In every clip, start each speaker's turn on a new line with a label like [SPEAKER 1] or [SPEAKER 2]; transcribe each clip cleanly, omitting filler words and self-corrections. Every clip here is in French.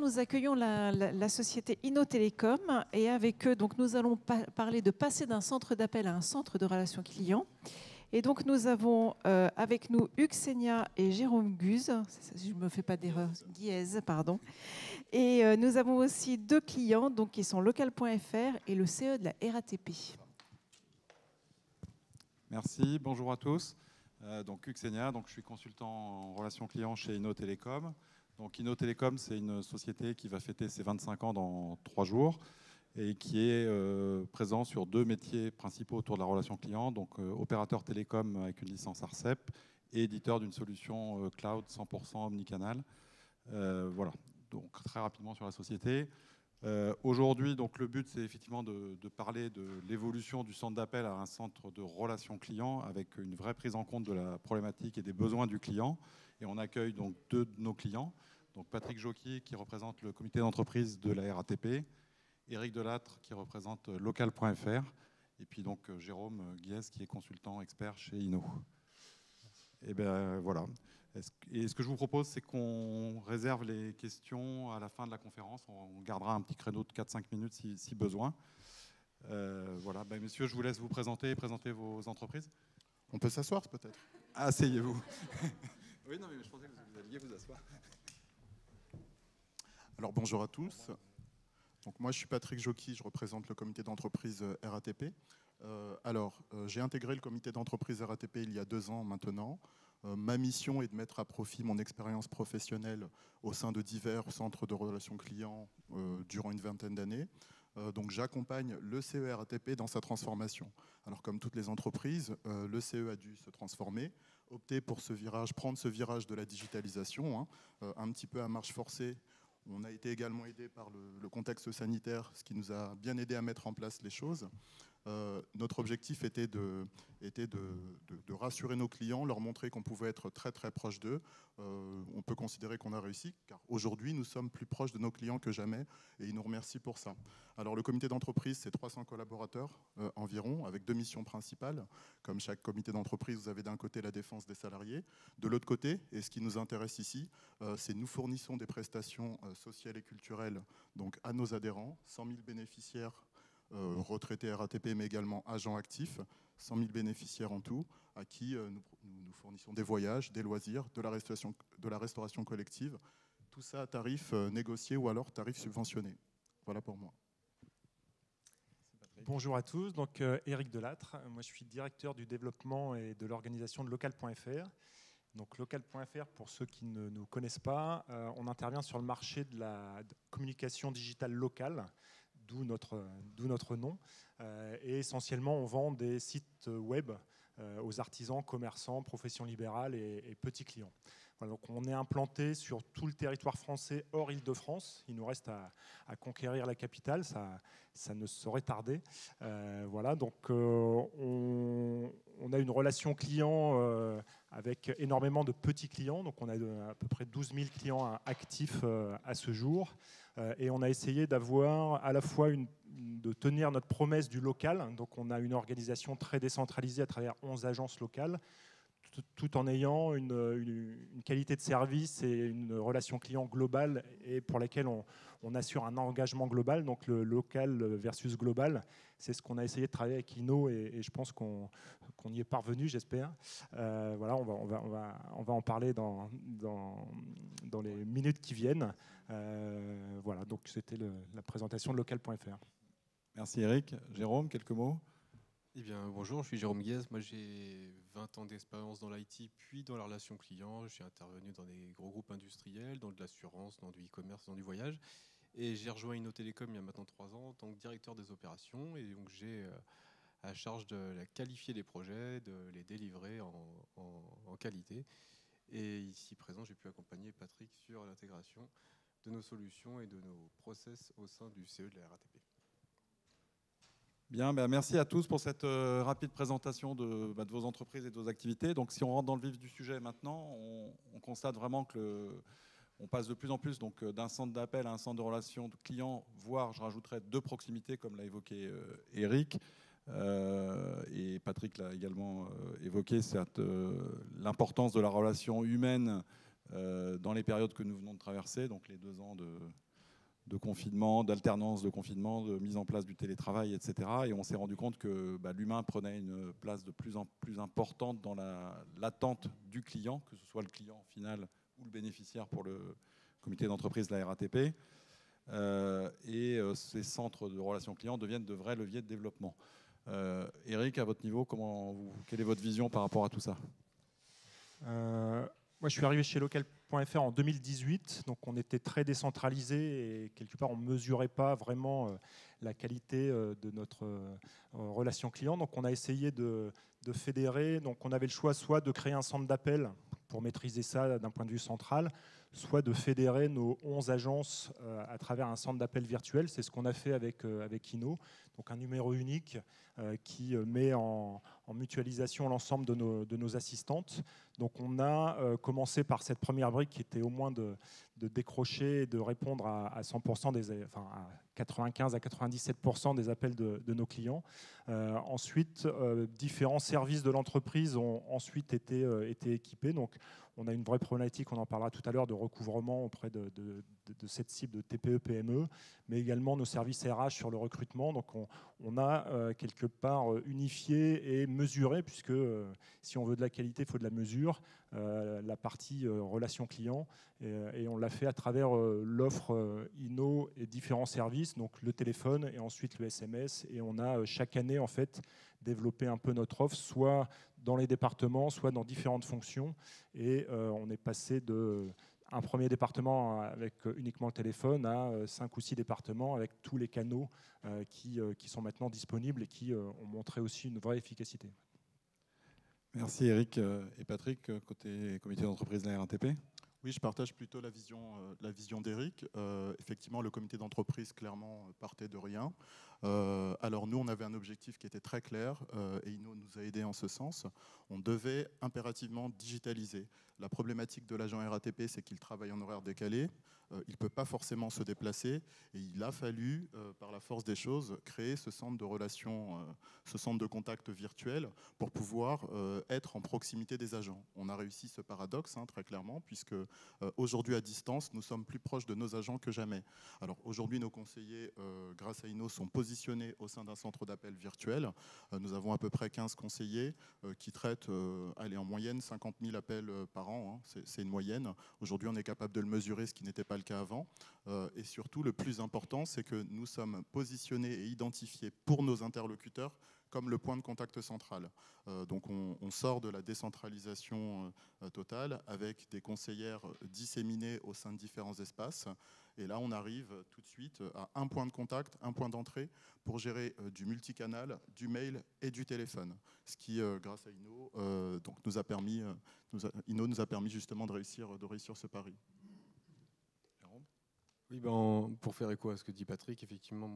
[SPEAKER 1] Nous accueillons la société Innotélécom et avec eux, donc, nous allons parler de passer d'un centre d'appel à un centre de relations clients. Et donc nous avons avec nous Hugues Seigna et Jérôme Guze, je ne me fais pas d'erreur, Guiez, pardon. Et nous avons aussi deux clients donc, qui sont local.fr et le CE de la RATP.
[SPEAKER 2] Merci, bonjour à tous. Donc Hugues Seigna, donc je suis consultant en relations clients chez Innotélécom. Donc Innotélécom, c'est une société qui va fêter ses 25 ans dans 3 jours et qui est présent sur 2 métiers principaux autour de la relation client, donc opérateur télécom avec une licence ARCEP et éditeur d'une solution cloud 100% omnicanal. Voilà, donc très rapidement sur la société. Aujourd'hui, donc, le but, c'est effectivement de parler de l'évolution du centre d'appel à un centre de relations clients avec une vraie prise en compte de la problématique et des besoins du client. Et on accueille donc 2 de nos clients. Donc Patrick Jocky, qui représente le comité d'entreprise de la RATP, Éric Delattre, qui représente local.fr, et puis donc Jérôme Guiez, qui est consultant expert chez Inno. Et bien voilà. Et ce que je vous propose, c'est qu'on réserve les questions à la fin de la conférence. On gardera un petit créneau de 4-5 minutes si besoin. Voilà. Ben, messieurs, je vous laisse vous présenter et présenter vos entreprises.
[SPEAKER 3] On peut s'asseoir peut-être.
[SPEAKER 2] Asseyez-vous. Oui, non, mais je pensais que vous alliez vous asseoir.
[SPEAKER 3] Alors bonjour à tous. Donc, moi je suis Patrick Jocky, je représente le comité d'entreprise RATP. J'ai intégré le comité d'entreprise RATP il y a 2 ans maintenant. Ma mission est de mettre à profit mon expérience professionnelle au sein de divers centres de relations clients durant une vingtaine d'années. Donc j'accompagne le CE RATP dans sa transformation. Alors comme toutes les entreprises, le CE a dû se transformer, opter pour ce virage, prendre ce virage de la digitalisation, un petit peu à marche forcée. On a été également aidé par le contexte sanitaire, ce qui nous a bien aidé à mettre en place les choses. Notre objectif était de rassurer nos clients, leur montrer qu'on pouvait être très très proche d'eux. On peut considérer qu'on a réussi, car aujourd'hui nous sommes plus proches de nos clients que jamais et ils nous remercient pour ça. Alors le comité d'entreprise, c'est 300 collaborateurs environ, avec 2 missions principales. Comme chaque comité d'entreprise, vous avez d'un côté la défense des salariés, de l'autre côté, et ce qui nous intéresse ici, c'est nous fournissons des prestations sociales et culturelles donc à nos adhérents, 100 000 bénéficiaires retraités RATP, mais également agents actifs, 100 000 bénéficiaires en tout, à qui nous fournissons des voyages, des loisirs, de la restauration collective, tout ça à tarif négocié ou alors tarif subventionné. Voilà pour moi.
[SPEAKER 4] Bonjour à tous, donc Éric Delattre, moi je suis directeur du développement et de l'organisation de local.fr. Donc local.fr, pour ceux qui ne nous connaissent pas, on intervient sur le marché de la communication digitale locale, d'où notre nom. Et essentiellement, on vend des sites web aux artisans, commerçants, professions libérales et petits clients. Voilà, donc on est implanté sur tout le territoire français hors Île-de-France. Il nous reste à conquérir la capitale, ça ne saurait tarder. Voilà, donc on a une relation client avec énormément de petits clients. Donc on a à peu près 12 000 clients actifs à ce jour. Et on a essayé d'avoir à la fois de tenir notre promesse du local. Donc on a une organisation très décentralisée à travers 11 agences locales, tout en ayant une qualité de service et une relation client globale et pour laquelle on assure un engagement global. Donc le local versus global, c'est ce qu'on a essayé de travailler avec Inno et je pense qu'on y est parvenu, j'espère. Voilà, on va en parler dans les minutes qui viennent. Voilà, donc c'était la présentation de local.fr.
[SPEAKER 2] Merci Eric. Jérôme, quelques mots?
[SPEAKER 5] Eh bien, bonjour, je suis Jérôme Guiez. Moi, j'ai 20 ans d'expérience dans l'IT, puis dans la relation client. Je suis intervenu dans des gros groupes industriels, dans de l'assurance, dans du e-commerce, dans du voyage. Et j'ai rejoint Innotélécom il y a maintenant 3 ans en tant que directeur des opérations. Et donc, j'ai à charge de qualifier les projets, de les délivrer en qualité. Et ici présent, j'ai pu accompagner Patrick sur l'intégration de nos solutions et de nos process au sein du CE de la RATP.
[SPEAKER 2] Bien, ben merci à tous pour cette rapide présentation de vos entreprises et de vos activités. Donc, si on rentre dans le vif du sujet maintenant, on constate vraiment que on passe de plus en plus d'un centre d'appel à un centre de relations de clients, voire, je rajouterais, de proximité, comme l'a évoqué Eric. Et Patrick l'a également évoqué, c'est l'importance de la relation humaine dans les périodes que nous venons de traverser, donc les 2 ans de confinement, d'alternance de confinement, de mise en place du télétravail, etc. Et on s'est rendu compte que l'humain prenait une place de plus en plus importante dans l'attente du client, que ce soit le client final ou le bénéficiaire pour le comité d'entreprise de la RATP. Ces centres de relations clients deviennent de vrais leviers de développement. Eric, à votre niveau, quelle est votre vision par rapport à tout ça ?
[SPEAKER 4] Moi, je suis arrivé chez local.fr en 2018, donc on était très décentralisé et quelque part on ne mesurait pas vraiment la qualité de notre relation client. Donc on a essayé de fédérer. Donc on avait le choix soit de créer un centre d'appel pour maîtriser ça d'un point de vue central, soit de fédérer nos 11 agences à travers un centre d'appel virtuel. C'est ce qu'on a fait avec Inno, donc un numéro unique qui met en mutualisation l'ensemble de nos assistantes. Donc on a commencé par cette première brique qui était au moins de décrocher et de répondre à 100% à 95 à 97% des appels de nos clients. Ensuite, différents services de l'entreprise ont ensuite été équipés. Donc on a une vraie problématique, on en parlera tout à l'heure, de recouvrement auprès de cette cible de TPE-PME, mais également nos services RH sur le recrutement. Donc on a quelque part unifié et mesuré, puisque si on veut de la qualité, il faut de la mesure, la partie relation client, et on l'a fait à travers l'offre Inno et différents services, donc le téléphone et ensuite le SMS, et on a chaque année en fait développé un peu notre offre, soit dans les départements, soit dans différentes fonctions, et on est passé d'un premier département avec uniquement le téléphone à 5 ou 6 départements avec tous les canaux qui sont maintenant disponibles et qui ont montré aussi une vraie efficacité.
[SPEAKER 2] Merci Eric et Patrick, côté comité d'entreprise de la RATP.
[SPEAKER 3] Oui, je partage plutôt la vision d'Eric. Effectivement, le comité d'entreprise, clairement, partait de rien. Alors nous, on avait un objectif qui était très clair et Inno nous a aidés en ce sens. On devait impérativement digitaliser. La problématique de l'agent RATP, c'est qu'il travaille en horaire décalé. Il ne peut pas forcément se déplacer et il a fallu, par la force des choses, créer ce centre de relations, ce centre de contact virtuel pour pouvoir être en proximité des agents. On a réussi ce paradoxe, très clairement, puisque aujourd'hui à distance, nous sommes plus proches de nos agents que jamais. Alors aujourd'hui, nos conseillers, grâce à Inno, sont positionnés au sein d'un centre d'appel virtuel. Nous avons à peu près 15 conseillers qui traitent en moyenne 50 000 appels par an. C'est une moyenne. Aujourd'hui, on est capable de le mesurer, ce qui n'était pas le cas avant. Et surtout, le plus important, c'est que nous sommes positionnés et identifiés pour nos interlocuteurs comme le point de contact central. Donc on sort de la décentralisation totale avec des conseillères disséminées au sein de différents espaces. Et là, on arrive tout de suite à un point de contact, un point d'entrée pour gérer du multicanal, du mail et du téléphone. Ce qui, grâce à Inno, Inno nous a permis justement de réussir ce pari.
[SPEAKER 5] Oui, pour faire écho à ce que dit Patrick, effectivement,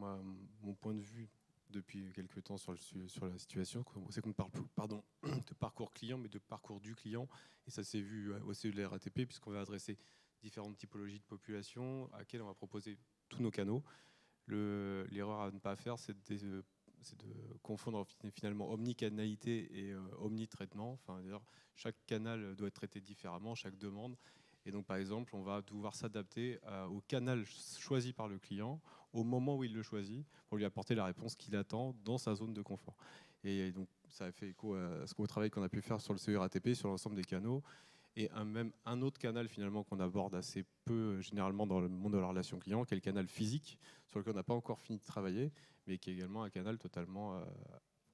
[SPEAKER 5] mon point de vue depuis quelques temps sur la situation, c'est qu'on ne parle plus de parcours client, mais de parcours du client. Et ça s'est vu au CE de la RATP, puisqu'on va adresser différentes typologies de population à laquelle on va proposer tous nos canaux. L'erreur à ne pas faire, c'est de confondre finalement omnicanalité et omnitraitement. Enfin, d'ailleurs, chaque canal doit être traité différemment, chaque demande. Et donc, par exemple, on va devoir s'adapter au canal choisi par le client au moment où il le choisit pour lui apporter la réponse qu'il attend dans sa zone de confort. Et donc, ça a fait écho au travail qu'on a pu faire sur le CE-RATP, sur l'ensemble des canaux. Et même un autre canal finalement qu'on aborde assez peu généralement dans le monde de la relation client, qui est le canal physique, sur lequel on n'a pas encore fini de travailler, mais qui est également un canal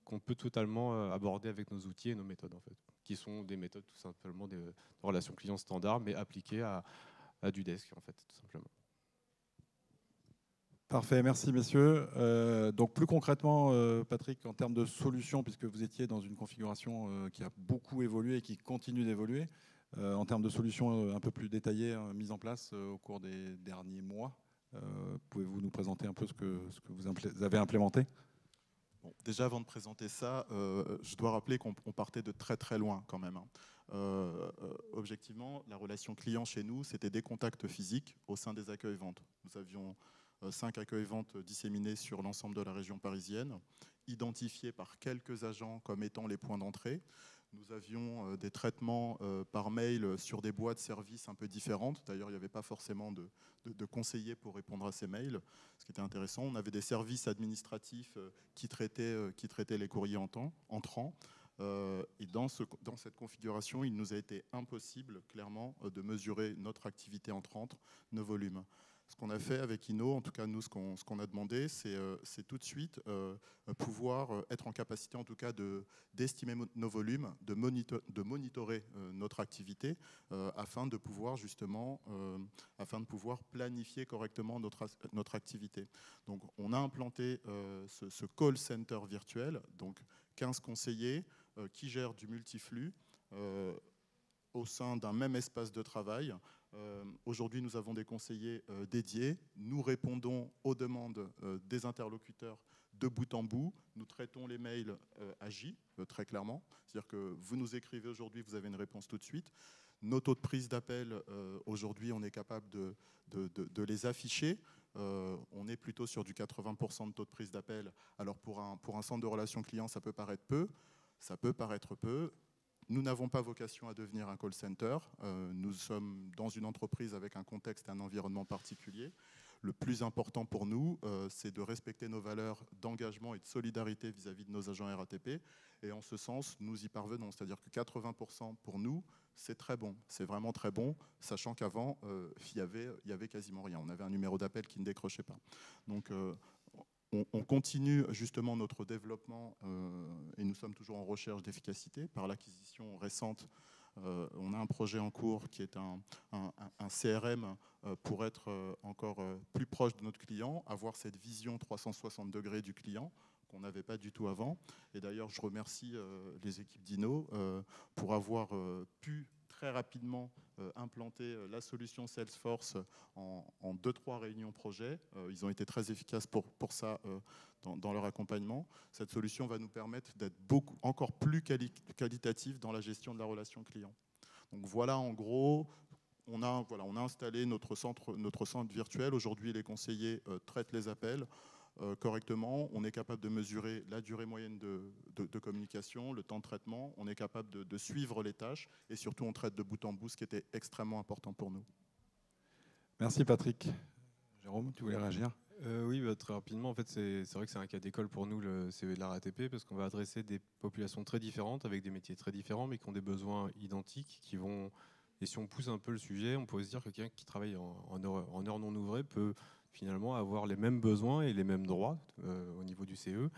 [SPEAKER 5] qu'on peut totalement aborder avec nos outils et nos méthodes en fait, qui sont des méthodes tout simplement de relations clients standards, mais appliquées à du desk en fait, tout simplement.
[SPEAKER 2] Parfait, merci messieurs. Donc plus concrètement, Patrick, en termes de solutions, puisque vous étiez dans une configuration qui a beaucoup évolué et qui continue d'évoluer, en termes de solutions un peu plus détaillées mises en place au cours des derniers mois, pouvez-vous nous présenter un peu ce que vous avez implémenté ?
[SPEAKER 3] Bon, déjà, avant de présenter ça, je dois rappeler qu'on partait de très très loin quand même. Objectivement, la relation client chez nous, c'était des contacts physiques au sein des accueils-ventes. Nous avions 5 accueils-ventes disséminés sur l'ensemble de la région parisienne, identifiés par quelques agents comme étant les points d'entrée. Nous avions des traitements par mail sur des boîtes services un peu différentes. D'ailleurs, il n'y avait pas forcément de conseillers pour répondre à ces mails, ce qui était intéressant. On avait des services administratifs qui traitaient les courriers entrants. Et dans cette configuration, il nous a été impossible, clairement, de mesurer notre activité entrante, nos volumes. Ce qu'on a fait avec Inno, en tout cas nous, ce qu'on a demandé, c'est tout de suite pouvoir être en capacité, en tout cas, d'estimer nos volumes, de monitorer notre activité, afin de pouvoir justement, planifier correctement notre activité. Donc, on a implanté ce call center virtuel, donc 15 conseillers qui gèrent du multiflux au sein d'un même espace de travail. Aujourd'hui, nous avons des conseillers dédiés. Nous répondons aux demandes des interlocuteurs de bout en bout. Nous traitons les mails à J, très clairement. C'est-à-dire que vous nous écrivez aujourd'hui, vous avez une réponse tout de suite. Nos taux de prise d'appel, aujourd'hui, on est capable de les afficher. On est plutôt sur du 80% de taux de prise d'appel. Alors pour un centre de relations clients, ça peut paraître peu. Ça peut paraître peu. Nous n'avons pas vocation à devenir un call center. Nous sommes dans une entreprise avec un contexte et un environnement particulier. Le plus important pour nous, c'est de respecter nos valeurs d'engagement et de solidarité vis-à-vis de nos agents RATP. Et en ce sens, nous y parvenons. C'est-à-dire que 80% pour nous, c'est très bon. C'est vraiment très bon, sachant qu'avant, il y avait quasiment rien. On avait un numéro d'appel qui ne décrochait pas. Donc, on continue justement notre développement et nous sommes toujours en recherche d'efficacité. Par l'acquisition récente, on a un projet en cours qui est un CRM pour être encore plus proche de notre client, avoir cette vision 360 degrés du client qu'on n'avait pas du tout avant. Et d'ailleurs, je remercie les équipes d'Inno pour avoir pu très rapidement implanter la solution Salesforce en 2-3 réunions projet. Ils ont été très efficaces pour ça dans leur accompagnement. Cette solution va nous permettre d'être encore plus qualitatif dans la gestion de la relation client. Donc voilà, en gros, on a installé notre centre virtuel. Aujourd'hui, les conseillers traitent les appels correctement. On est capable de mesurer la durée moyenne de communication, le temps de traitement. On est capable de suivre les tâches et surtout, on traite de bout en bout, ce qui était extrêmement important pour nous.
[SPEAKER 2] Merci Patrick. Jérôme, tu voulais réagir ?
[SPEAKER 5] Oui, très rapidement. En fait, c'est vrai que c'est un cas d'école pour nous, le CE de la RATP, parce qu'on va adresser des populations très différentes, avec des métiers très différents, mais qui ont des besoins identiques, qui vont... Et si on pousse un peu le sujet, on pourrait se dire que quelqu'un qui travaille en heure non ouvrée peut finalement avoir les mêmes besoins et les mêmes droits au niveau du CE.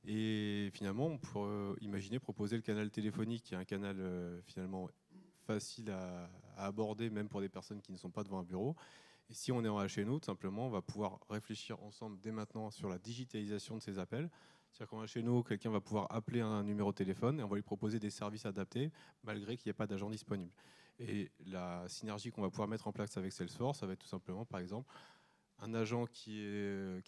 [SPEAKER 5] Et finalement, on pourrait imaginer proposer le canal téléphonique, qui est un canal finalement facile à aborder, même pour des personnes qui ne sont pas devant un bureau. Et si on est en HNO, tout simplement, on va pouvoir réfléchir ensemble dès maintenant sur la digitalisation de ces appels. C'est-à-dire qu'en HNO, quelqu'un va pouvoir appeler un numéro de téléphone et on va lui proposer des services adaptés, malgré qu'il n'y ait pas d'agent disponible. Et la synergie qu'on va pouvoir mettre en place avec Salesforce, ça va être tout simplement, par exemple, un agent qui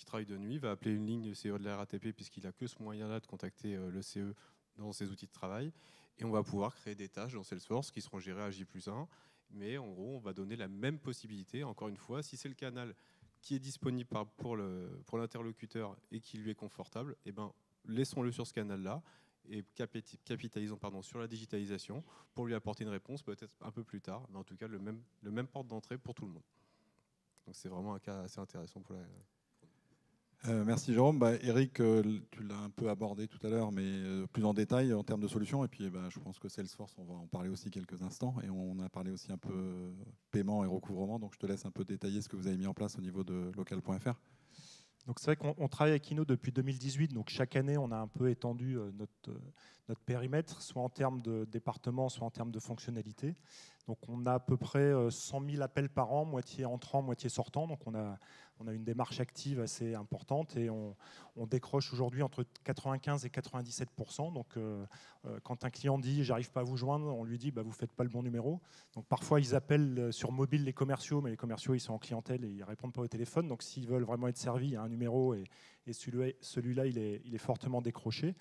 [SPEAKER 5] travaille de nuit va appeler une ligne CE de la RATP puisqu'il n'a que ce moyen-là de contacter le CE dans ses outils de travail. Et on va pouvoir créer des tâches dans Salesforce qui seront gérées à J+1. Mais en gros, on va donner la même possibilité. Encore une fois, si c'est le canal qui est disponible pour l'interlocuteur et qui lui est confortable, eh ben, laissons-le sur ce canal-là et capitalisons sur la digitalisation pour lui apporter une réponse peut-être un peu plus tard, mais en tout cas le même porte d'entrée pour tout le monde. Donc c'est vraiment un cas assez intéressant pour la...
[SPEAKER 2] Merci Jérôme. Eric, tu l'as un peu abordé tout à l'heure, mais plus en détail en termes de solutions. Et puis je pense que Salesforce, on va en parler aussi quelques instants. Et on a parlé aussi un peu paiement et recouvrement. Donc je te laisse un peu détailler ce que vous avez mis en place au niveau de local.fr.
[SPEAKER 4] Donc c'est vrai qu'on travaille avec Inno depuis 2018, donc chaque année on a un peu étendu notre périmètre, soit en termes de département, soit en termes de fonctionnalité. Donc on a à peu près 100 000 appels par an, moitié entrant, moitié sortant. Donc on a une démarche active assez importante et on décroche aujourd'hui entre 95 et 97%. Donc quand un client dit « j'arrive pas à vous joindre », on lui dit « vous faites pas le bon numéro ». Donc parfois ils appellent sur mobile les commerciaux, mais les commerciaux ils sont en clientèle et ils répondent pas au téléphone. Donc s'ils veulent vraiment être servis, il y a un numéro et celui-là il est fortement décroché.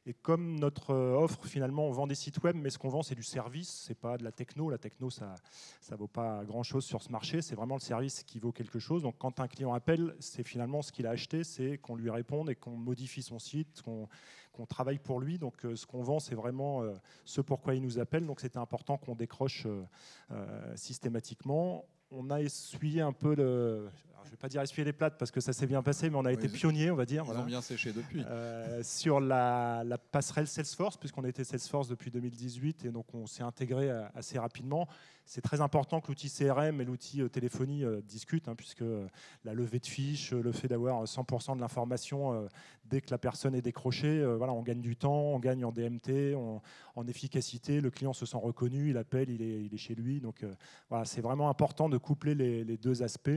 [SPEAKER 4] Et comme notre offre, finalement, on vend des sites web, mais ce qu'on vend, c'est du service, c'est pas de la techno. La techno, ça vaut pas grand-chose sur ce marché. C'est vraiment le service qui vaut quelque chose. Donc, quand un client appelle, c'est finalement ce qu'il a acheté, c'est qu'on lui réponde et qu'on modifie son site, qu'on travaille pour lui. Donc, ce qu'on vend, c'est vraiment ce pourquoi il nous appelle. Donc, c'était important qu'on décroche systématiquement. On a essuyé un peu je ne vais pas dire essuyer les plates parce que ça s'est bien passé, mais on a été pionnier, on va dire.
[SPEAKER 2] Ils ont bien séché depuis.
[SPEAKER 4] Sur la passerelle Salesforce, puisqu'on était Salesforce depuis 2018 et donc on s'est intégré assez rapidement. C'est très important que l'outil CRM et l'outil téléphonie discutent, puisque la levée de fiches, le fait d'avoir 100% de l'information dès que la personne est décrochée, voilà, on gagne du temps, on gagne en DMT, en efficacité, le client se sent reconnu, il appelle, il est chez lui. Donc voilà, c'est vraiment important de coupler les deux aspects.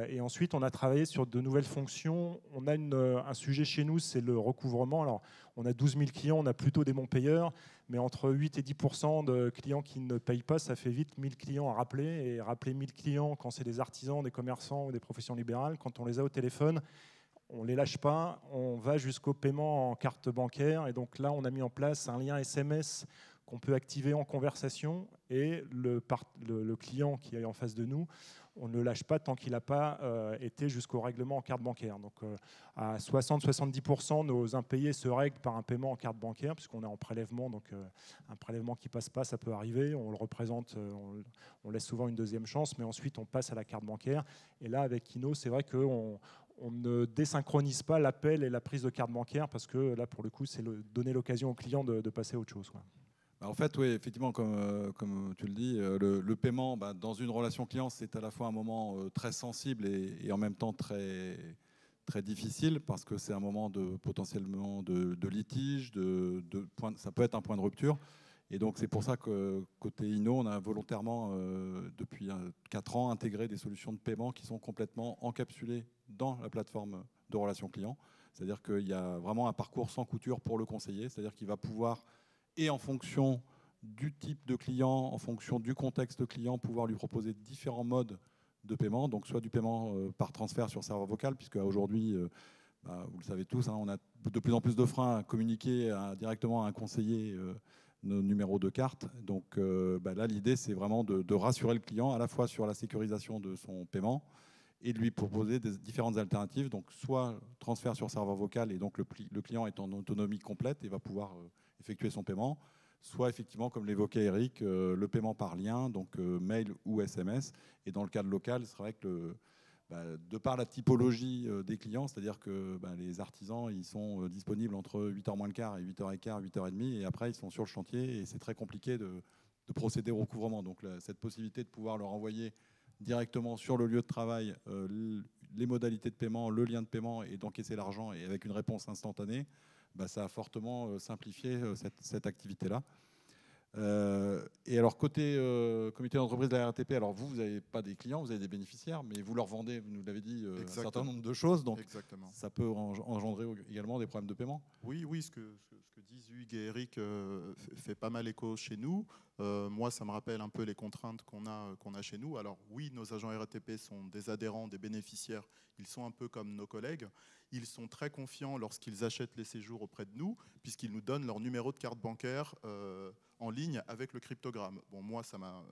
[SPEAKER 4] Et ensuite, on a travaillé sur de nouvelles fonctions. On a un sujet chez nous, c'est le recouvrement. Alors, on a 12 000 clients, on a plutôt des bons payeurs, mais entre 8 et 10% de clients qui ne payent pas, ça fait vite 1000 clients à rappeler. Et rappeler 1000 clients quand c'est des artisans, des commerçants ou des professions libérales, quand on les a au téléphone, on ne les lâche pas, on va jusqu'au paiement en carte bancaire. Et donc là, on a mis en place un lien SMS qu'on peut activer en conversation. Et le client qui est en face de nous, on ne le lâche pas tant qu'il n'a pas été jusqu'au règlement en carte bancaire. Donc à 60-70%, nos impayés se règlent par un paiement en carte bancaire, puisqu'on est en prélèvement. Donc un prélèvement qui ne passe pas, ça peut arriver. On le représente, on laisse souvent une deuxième chance, mais ensuite on passe à la carte bancaire. Et là, avec Kino, c'est vrai qu'on ne désynchronise pas l'appel et la prise de carte bancaire, parce que là, pour le coup, c'est donner l'occasion au client de passer à autre chose, quoi.
[SPEAKER 2] En fait, oui, effectivement, comme tu le dis, le paiement, dans une relation client, c'est à la fois un moment très sensible et en même temps très, très difficile, parce que c'est un moment potentiellement de litige, ça peut être un point de rupture. Et donc, c'est pour ça que côté Inno, on a volontairement, depuis 4 ans, intégré des solutions de paiement qui sont complètement encapsulées dans la plateforme de relation client. C'est-à-dire qu'il y a vraiment un parcours sans couture pour le conseiller, c'est-à-dire qu'il va pouvoir, et en fonction du type de client, en fonction du contexte client, pouvoir lui proposer différents modes de paiement. Donc soit du paiement par transfert sur serveur vocal, puisque aujourd'hui, vous le savez tous, on a de plus en plus de freins à communiquer directement à un conseiller nos numéros de carte. Donc là, l'idée, c'est vraiment de rassurer le client à la fois sur la sécurisation de son paiement et de lui proposer des différentes alternatives. Donc soit transfert sur serveur vocal, et donc le client est en autonomie complète et va pouvoir effectuer son paiement, soit effectivement, comme l'évoquait Eric, le paiement par lien, donc mail ou SMS. Et dans le cadre local, c'est vrai que de par la typologie des clients, c'est-à-dire que les artisans, ils sont disponibles entre 8h moins le quart et 8h15, 8h30, et après ils sont sur le chantier et c'est très compliqué de procéder au recouvrement. Donc cette possibilité de pouvoir leur envoyer directement sur le lieu de travail les modalités de paiement, le lien de paiement, et d'encaisser l'argent et avec une réponse instantanée, ça a fortement simplifié cette activité-là. Et alors, côté comité d'entreprise de la RATP, alors vous n'avez pas des clients, vous avez des bénéficiaires, mais vous leur vendez, vous nous l'avez dit, un certain nombre de choses. Donc,
[SPEAKER 3] exactement,
[SPEAKER 2] ça peut engendrer également des problèmes de paiement.
[SPEAKER 3] Oui, ce que disent Hugues et Eric fait pas mal écho chez nous. Moi, ça me rappelle un peu les contraintes qu'on a chez nous. Alors oui, nos agents RATP sont des adhérents, des bénéficiaires. Ils sont un peu comme nos collègues. Ils sont très confiants lorsqu'ils achètent les séjours auprès de nous, puisqu'ils nous donnent leur numéro de carte bancaire en ligne avec le cryptogramme. Bon, moi, ça m'a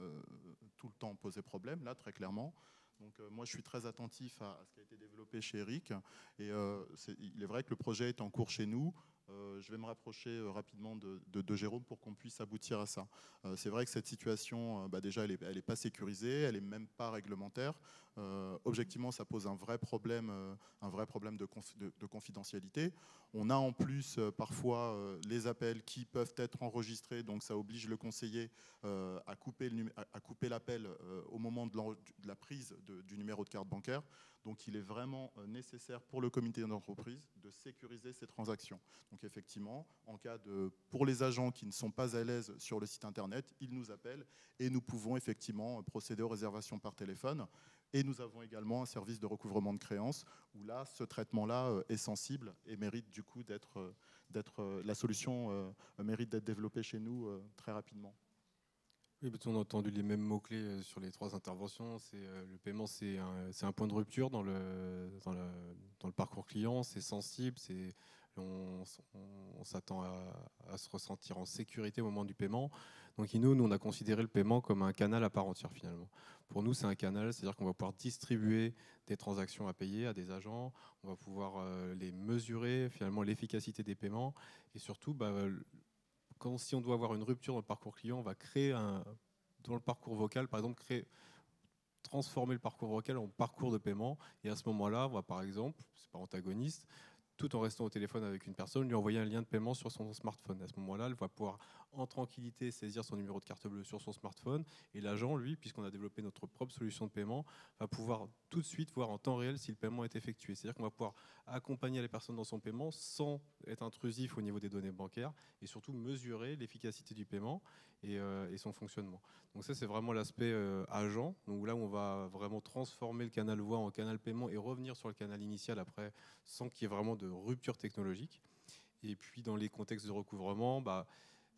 [SPEAKER 3] tout le temps posé problème, là, très clairement. Donc moi, je suis très attentif à ce qui a été développé chez Eric. Et il est vrai que le projet est en cours chez nous. Je vais me rapprocher rapidement de Jérôme pour qu'on puisse aboutir à ça. C'est vrai que cette situation, déjà, elle n'est pas sécurisée, elle n'est même pas réglementaire. Objectivement, ça pose un vrai problème de confidentialité. On a en plus parfois les appels qui peuvent être enregistrés, donc ça oblige le conseiller à couper l'appel au moment de la prise du numéro de carte bancaire. Donc il est vraiment nécessaire pour le comité d'entreprise de sécuriser ces transactions. Donc effectivement, pour les agents qui ne sont pas à l'aise sur le site internet, ils nous appellent et nous pouvons effectivement procéder aux réservations par téléphone. Et nous avons également un service de recouvrement de créances où là, ce traitement-là est sensible et mérite du coup la solution mérite d'être développée chez nous très rapidement.
[SPEAKER 5] Oui, on a entendu les mêmes mots-clés sur les 3 interventions. Le paiement, c'est un point de rupture dans le parcours client, c'est sensible, c'est On s'attend à se ressentir en sécurité au moment du paiement. Donc nous, on a considéré le paiement comme un canal à part entière finalement. Pour nous, c'est un canal, c'est-à-dire qu'on va pouvoir distribuer des transactions à payer à des agents, on va pouvoir les mesurer, finalement l'efficacité des paiements, et surtout, si on doit avoir une rupture dans le parcours client, on va créer dans le parcours vocal, par exemple, transformer le parcours vocal en parcours de paiement, et à ce moment-là, on va par exemple, c'est pas antagoniste, tout en restant au téléphone avec une personne, lui envoyer un lien de paiement sur son smartphone. À ce moment-là, elle va pouvoir en tranquillité saisir son numéro de carte bleue sur son smartphone, et l'agent, lui, puisqu'on a développé notre propre solution de paiement, va pouvoir tout de suite voir en temps réel si le paiement est effectué. C'est-à-dire qu'on va pouvoir accompagner les personnes dans son paiement sans être intrusif au niveau des données bancaires, et surtout mesurer l'efficacité du paiement et son fonctionnement. Donc ça, c'est vraiment l'aspect agent. Donc là où on va vraiment transformer le canal voix en canal paiement et revenir sur le canal initial après, sans qu'il y ait vraiment de rupture technologique. Et puis dans les contextes de recouvrement,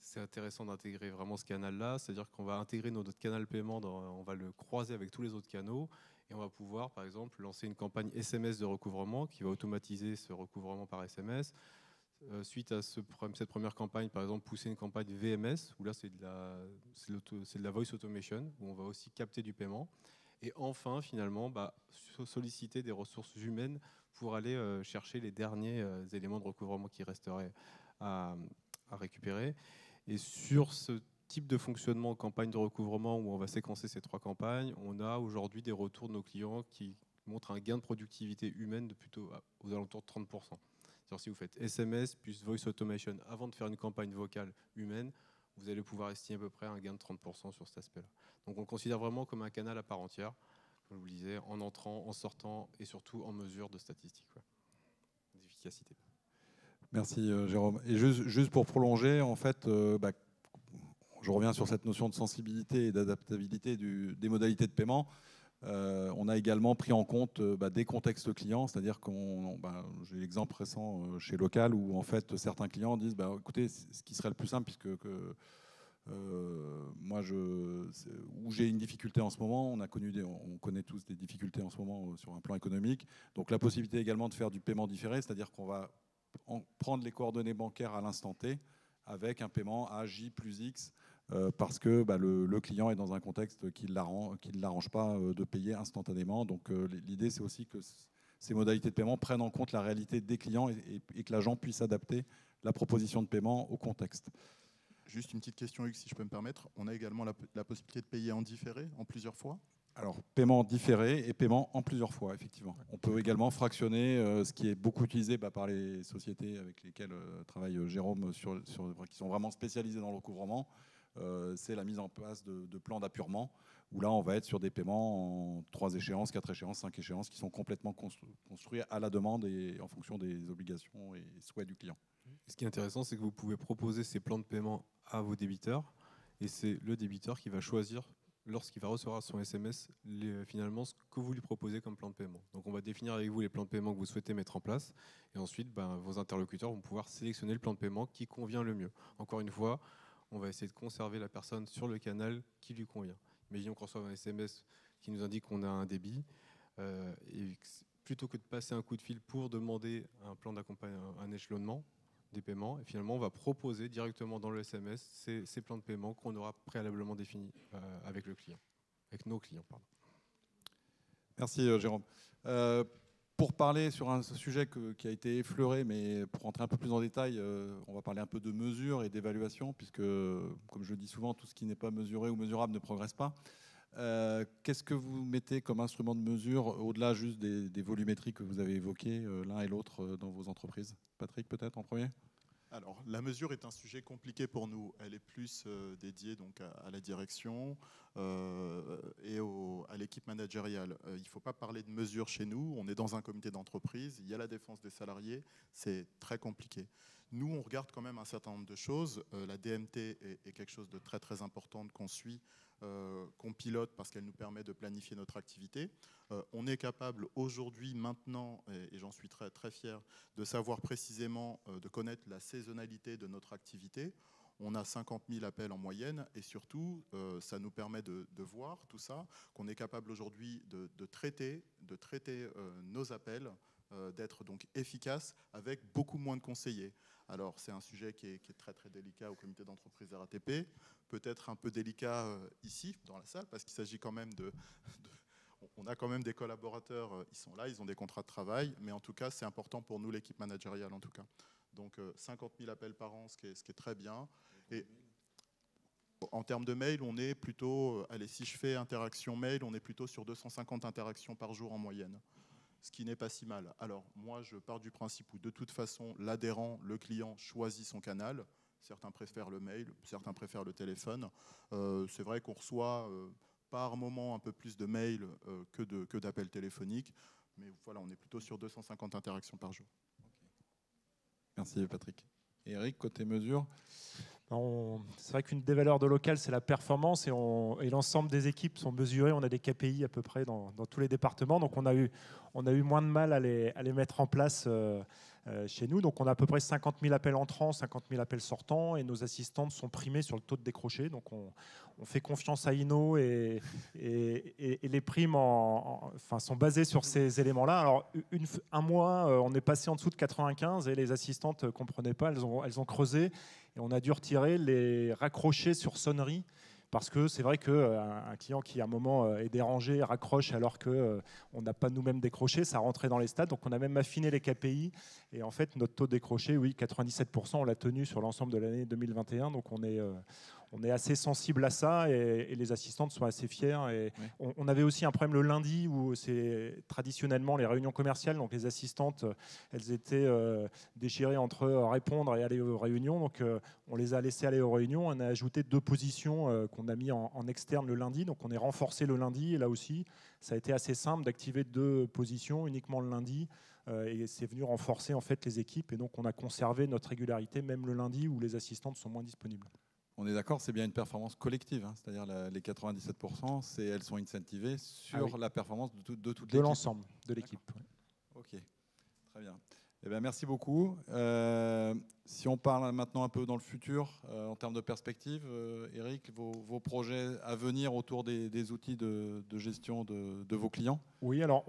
[SPEAKER 5] c'est intéressant d'intégrer vraiment ce canal-là, c'est-à-dire qu'on va intégrer notre canal paiement, on va le croiser avec tous les autres canaux, et on va pouvoir, par exemple, lancer une campagne SMS de recouvrement qui va automatiser ce recouvrement par SMS. Suite à cette première campagne, par exemple, pousser une campagne VMS, où là c'est de la voice automation, où on va aussi capter du paiement. Et enfin, finalement, solliciter des ressources humaines pour aller chercher les derniers éléments de recouvrement qui resteraient à récupérer. Et sur ce type de fonctionnement en campagne de recouvrement, où on va séquencer ces 3 campagnes, on a aujourd'hui des retours de nos clients qui montrent un gain de productivité humaine de plutôt aux alentours de 30%. Si vous faites SMS plus Voice Automation avant de faire une campagne vocale humaine, vous allez pouvoir estimer à peu près un gain de 30% sur cet aspect-là. Donc on le considère vraiment comme un canal à part entière, comme je vous le disais, en entrant, en sortant et surtout en mesure de statistiques, d'efficacité.
[SPEAKER 2] Merci Jérôme. Et juste pour prolonger, en fait, je reviens sur cette notion de sensibilité et d'adaptabilité des modalités de paiement. On a également pris en compte des contextes clients, c'est-à-dire j'ai l'exemple récent chez Local où en fait certains clients disent écoutez, ce qui serait le plus simple puisque moi où j'ai une difficulté en ce moment, on connaît tous des difficultés en ce moment sur un plan économique, donc la possibilité également de faire du paiement différé, c'est-à-dire qu'on va prendre les coordonnées bancaires à l'instant T avec un paiement à J plus X. Parce que le client est dans un contexte qui ne l'arrange pas de payer instantanément. Donc l'idée, c'est aussi que ces modalités de paiement prennent en compte la réalité des clients et que l'agent puisse adapter la proposition de paiement au contexte.
[SPEAKER 3] Juste une petite question, Hugues, si je peux me permettre. On a également la possibilité de payer en différé, en plusieurs fois ?
[SPEAKER 2] Alors, paiement différé et paiement en plusieurs fois, effectivement. On peut également fractionner, ce qui est beaucoup utilisé par les sociétés avec lesquelles travaille Jérôme, qui sont vraiment spécialisées dans le recouvrement. C'est la mise en place de plans d'appurement, où là, on va être sur des paiements en 3 échéances, 4 échéances, 5 échéances, qui sont complètement construits à la demande et en fonction des obligations et souhaits du client.
[SPEAKER 5] Ce qui est intéressant, c'est que vous pouvez proposer ces plans de paiement à vos débiteurs, et c'est le débiteur qui va choisir, lorsqu'il va recevoir son SMS, finalement ce que vous lui proposez comme plan de paiement. Donc on va définir avec vous les plans de paiement que vous souhaitez mettre en place, et ensuite vos interlocuteurs vont pouvoir sélectionner le plan de paiement qui convient le mieux. Encore une fois, on va essayer de conserver la personne sur le canal qui lui convient. Imaginons qu'on reçoive un SMS qui nous indique qu'on a un débit, et plutôt que de passer un coup de fil pour demander un plan d'accompagnement, un échelonnement des paiements, et finalement on va proposer directement dans le SMS ces plans de paiement qu'on aura préalablement définis avec le client, avec nos clients. Pardon.
[SPEAKER 2] Merci Jérôme. Pour parler sur un sujet qui a été effleuré, mais pour rentrer un peu plus en détail, on va parler un peu de mesure et d'évaluation, puisque, comme je le dis souvent, tout ce qui n'est pas mesuré ou mesurable ne progresse pas. Qu'est-ce que vous mettez comme instrument de mesure, au-delà juste des volumétries que vous avez évoquées l'un et l'autre dans vos entreprises ? Patrick, peut-être en premier ?
[SPEAKER 3] Alors, la mesure est un sujet compliqué pour nous. Elle est plus dédiée donc à la direction et à l'équipe managériale. Il ne faut pas parler de mesure chez nous. On est dans un comité d'entreprise. Il y a la défense des salariés. C'est très compliqué. Nous, on regarde quand même un certain nombre de choses. La DMT est quelque chose de très, très important qu'on suit, qu'on pilote parce qu'elle nous permet de planifier notre activité. On est capable aujourd'hui, maintenant, et j'en suis très, très fier, de savoir précisément, de connaître la saisonnalité de notre activité. On a 50 000 appels en moyenne et surtout, ça nous permet de voir tout ça, qu'on est capable aujourd'hui de traiter nos appels d'être donc efficace avec beaucoup moins de conseillers. Alors c'est un sujet qui est très très délicat au comité d'entreprise RATP, peut-être un peu délicat ici dans la salle parce qu'il s'agit quand même on a quand même des collaborateurs, ils sont là, ils ont des contrats de travail, mais en tout cas c'est important pour nous l'équipe managériale en tout cas. Donc 50 000 appels par an, ce qui est très bien. Et en termes de mail, on est plutôt, allez, si je fais interaction mail, on est plutôt sur 250 interactions par jour en moyenne, ce qui n'est pas si mal. Alors moi, je pars du principe où de toute façon, l'adhérent, le client choisit son canal. Certains préfèrent le mail, certains préfèrent le téléphone. C'est vrai qu'on reçoit par moment un peu plus de mails que d'appels téléphoniques, mais voilà, on est plutôt sur 250 interactions par jour.
[SPEAKER 2] Merci Patrick. Et Eric, côté mesures?
[SPEAKER 4] C'est vrai qu'une des valeurs de Local, c'est la performance et l'ensemble des équipes sont mesurées. On a des KPI à peu près dans tous les départements. Donc on a eu moins de mal à les mettre en place chez nous. Donc on a à peu près 50 000 appels entrants, 50 000 appels sortants et nos assistantes sont primées sur le taux de décroché. Donc on fait confiance à Inno et les primes sont basées sur ces éléments-là. Alors un mois, on est passé en dessous de 95 et les assistantes ne comprenaient pas. Elles ont creusé. Et on a dû retirer les raccrochés sur sonnerie parce que c'est vrai qu'un client qui à un moment est dérangé, raccroche alors qu'on n'a pas nous-mêmes décroché, ça rentrait dans les stats. Donc on a même affiné les KPI et en fait notre taux de décroché, oui, 97%, on l'a tenu sur l'ensemble de l'année 2021. Donc on est assez sensible à ça et les assistantes sont assez fières. Et oui. On avait aussi un problème le lundi où c'est traditionnellement les réunions commerciales. Donc les assistantes, elles étaient déchirées entre répondre et aller aux réunions. Donc on les a laissées aller aux réunions. On a ajouté 2 positions qu'on a mis en externe le lundi. Donc on est renforcé le lundi. Et là aussi, ça a été assez simple d'activer 2 positions uniquement le lundi. Et c'est venu renforcer en fait les équipes. Et donc on a conservé notre régularité même le lundi où les assistantes sont moins disponibles.
[SPEAKER 2] On est d'accord, c'est bien une performance collective, hein, c'est-à-dire les 97%, elles sont incentivées sur la performance de toute l'équipe.
[SPEAKER 4] De l'ensemble de l'équipe.
[SPEAKER 2] Ouais. Ok, très bien. Eh bien, merci beaucoup. Si on parle maintenant un peu dans le futur, en termes de perspective, Eric, vos projets à venir autour des outils de gestion de vos clients?
[SPEAKER 4] Oui, alors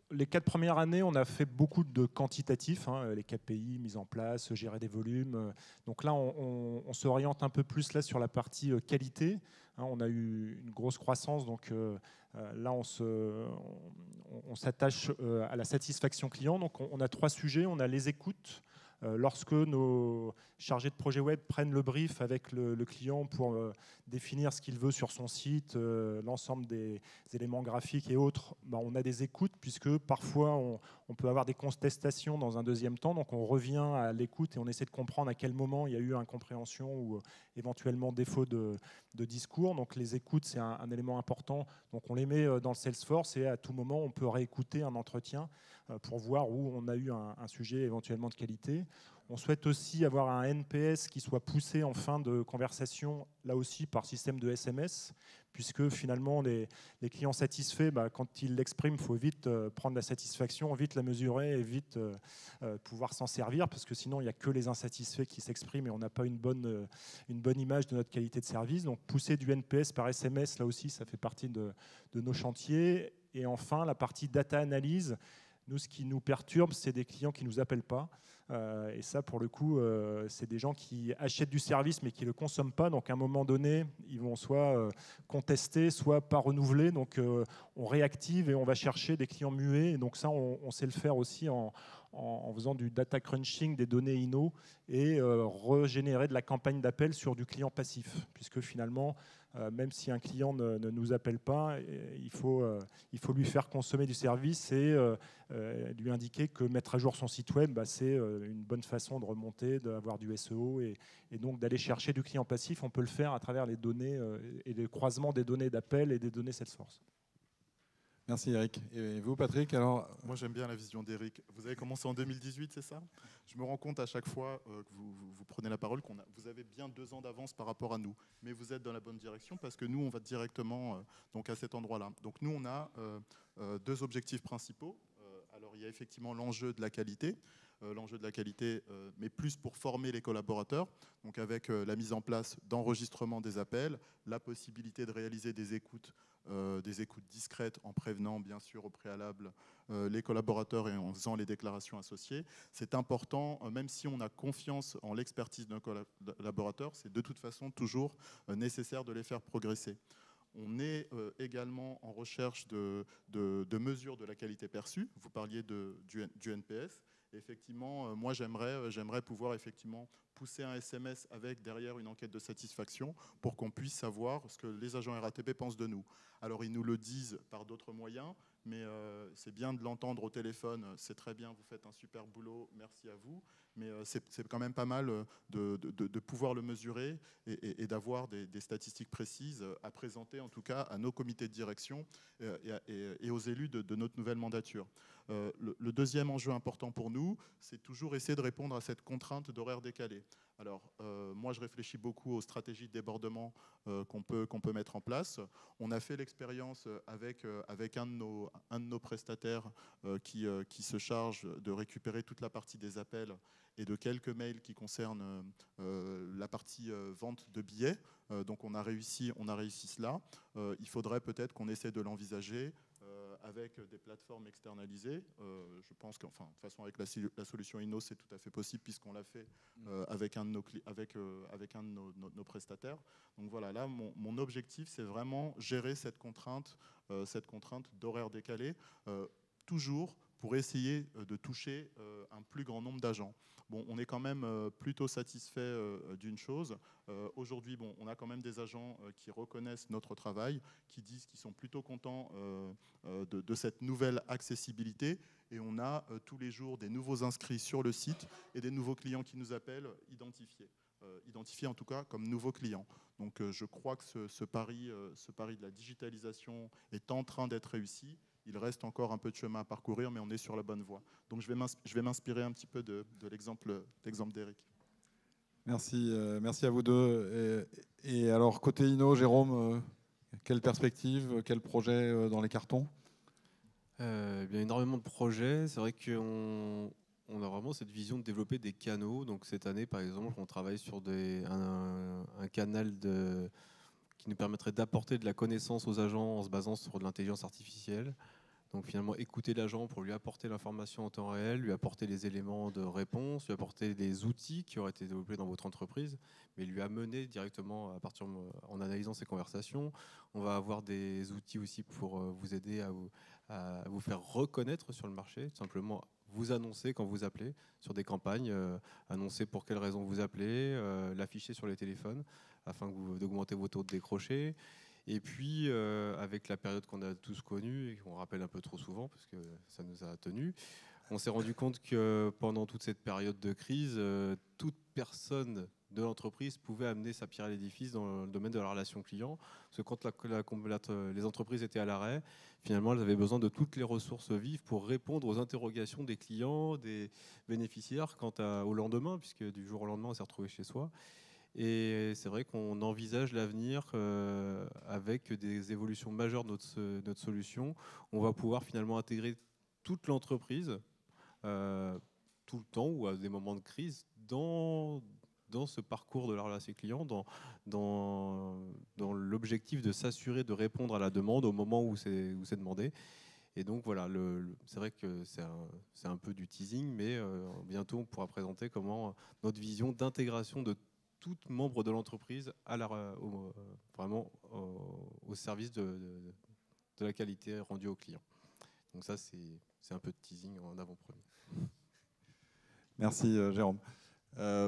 [SPEAKER 4] les 4 premières années, on a fait beaucoup de quantitatifs, hein, les KPI mis en place, gérer des volumes. Donc là, on s'oriente un peu plus là sur la partie qualité. Hein, on a eu une grosse croissance, donc là, on s'attache à la satisfaction client. Donc on a 3 sujets. On a les écoutes. Lorsque nos chargés de projet web prennent le brief avec le client pour définir ce qu'il veut sur son site, l'ensemble des éléments graphiques et autres, on a des écoutes puisque parfois on peut avoir des contestations dans un deuxième temps. Donc on revient à l'écoute et on essaie de comprendre à quel moment il y a eu incompréhension ou éventuellement défaut de discours. Donc les écoutes, c'est un élément important. Donc on les met dans le Salesforce et à tout moment, on peut réécouter un entretien pour voir où on a eu un sujet éventuellement de qualité. On souhaite aussi avoir un NPS qui soit poussé en fin de conversation, là aussi par système de SMS, puisque finalement les clients satisfaits, quand ils l'expriment, il faut vite prendre la satisfaction, vite la mesurer et vite pouvoir s'en servir, parce que sinon il n'y a que les insatisfaits qui s'expriment et on n'a pas une bonne image de notre qualité de service. Donc pousser du NPS par SMS, là aussi, ça fait partie de nos chantiers. Et enfin, la partie data analyse. Nous, ce qui nous perturbe, c'est des clients qui ne nous appellent pas. Et ça, pour le coup, c'est des gens qui achètent du service mais qui ne le consomment pas. Donc, à un moment donné, ils vont soit contester, soit pas renouveler. Donc, on réactive et on va chercher des clients muets. Et donc, ça, on sait le faire aussi en faisant du data crunching des données Inno et régénérer de la campagne d'appel sur du client passif. Puisque finalement, même si un client ne nous appelle pas, il faut lui faire consommer du service et lui indiquer que mettre à jour son site web, c'est une bonne façon de remonter, d'avoir du SEO et donc d'aller chercher du client passif. On peut le faire à travers les données et le croisement des données d'appel et des données Salesforce.
[SPEAKER 2] Merci Eric. Et vous Patrick, alors...
[SPEAKER 3] Moi j'aime bien la vision d'Eric. Vous avez commencé en 2018, c'est ça? Je me rends compte à chaque fois que vous prenez la parole vous avez bien 2 ans d'avance par rapport à nous. Mais vous êtes dans la bonne direction parce que nous on va directement donc à cet endroit-là. Donc nous on a 2 objectifs principaux Alors il y a effectivement l'enjeu de la qualité, mais plus pour former les collaborateurs, donc avec la mise en place d'enregistrement des appels, la possibilité de réaliser des écoutes discrètes en prévenant bien sûr au préalable les collaborateurs et en faisant les déclarations associées. C'est important, même si on a confiance en l'expertise de nos collaborateurs, c'est de toute façon toujours nécessaire de les faire progresser. On est également en recherche de mesures de la qualité perçue. Vous parliez du NPS. Effectivement, moi j'aimerais pouvoir effectivement pousser un SMS avec derrière une enquête de satisfaction pour qu'on puisse savoir ce que les agents RATP pensent de nous. Alors ils nous le disent par d'autres moyens, mais c'est bien de l'entendre au téléphone, c'est très bien, vous faites un super boulot, merci à vous, mais c'est quand même pas mal de pouvoir le mesurer et d'avoir des statistiques précises à présenter en tout cas à nos comités de direction et aux élus de notre nouvelle mandature. Le deuxième enjeu important pour nous, c'est toujours essayer de répondre à cette contrainte d'horaire décalé. Alors, moi, je réfléchis beaucoup aux stratégies de débordement qu'on peut mettre en place. On a fait l'expérience avec un de nos prestataires qui se charge de récupérer toute la partie des appels et de quelques mails qui concernent la partie vente de billets. Donc, on a réussi cela. Il faudrait peut-être qu'on essaie de l'envisager avec des plateformes externalisées. Je pense qu'enfin, de toute façon, avec la solution Inno, c'est tout à fait possible puisqu'on l'a fait avec un de nos prestataires. Donc voilà, là, mon objectif, c'est vraiment gérer cette contrainte d'horaire décalé, toujours pour essayer de toucher un plus grand nombre d'agents. Bon, on est quand même plutôt satisfait d'une chose. Aujourd'hui, bon, on a quand même des agents qui reconnaissent notre travail, qui disent qu'ils sont plutôt contents de cette nouvelle accessibilité. Et on a tous les jours des nouveaux inscrits sur le site et des nouveaux clients qui nous appellent identifiés en tout cas comme nouveaux clients. Donc je crois que ce pari de la digitalisation est en train d'être réussi. Il reste encore un peu de chemin à parcourir, mais on est sur la bonne voie. Donc je vais m'inspirer un petit peu de l'exemple d'Éric.
[SPEAKER 2] Merci à vous deux. Et alors, côté Inno, Jérôme, quelle perspective, quel projet dans les cartons ?
[SPEAKER 5] Bien, énormément de projets. C'est vrai qu'on a vraiment cette vision de développer des canaux. Donc cette année, par exemple, on travaille sur un canal qui nous permettrait d'apporter de la connaissance aux agents en se basant sur de l'intelligence artificielle. Donc finalement, écouter l'agent pour lui apporter l'information en temps réel, lui apporter les éléments de réponse, lui apporter des outils qui auraient été développés dans votre entreprise, mais lui amener directement en analysant ces conversations. On va avoir des outils aussi pour vous aider à vous faire reconnaître sur le marché, tout simplement vous annoncer quand vous appelez sur des campagnes, annoncer pour quelles raisons vous appelez, l'afficher sur les téléphones afin d'augmenter vos taux de décroché. Et puis, avec la période qu'on a tous connue et qu'on rappelle un peu trop souvent, parce que ça nous a tenus, on s'est rendu compte que pendant toute cette période de crise, toute personne de l'entreprise pouvait amener sa pierre à l'édifice dans le domaine de la relation client. Parce que quand les entreprises étaient à l'arrêt, finalement, elles avaient besoin de toutes les ressources vives pour répondre aux interrogations des clients, des bénéficiaires quant au lendemain, puisque du jour au lendemain, on s'est retrouvé chez soi. Et c'est vrai qu'on envisage l'avenir avec des évolutions majeures de notre solution. On va pouvoir finalement intégrer toute l'entreprise tout le temps ou à des moments de crise dans ce parcours de la relation client, dans l'objectif de s'assurer de répondre à la demande au moment où c'est demandé. Et donc voilà, c'est vrai que c'est un peu du teasing, mais bientôt on pourra présenter comment notre vision d'intégration de tout membre de l'entreprise vraiment au service de la qualité rendue aux clients. Donc ça, c'est un peu de teasing en avant-première.
[SPEAKER 2] Merci Jérôme.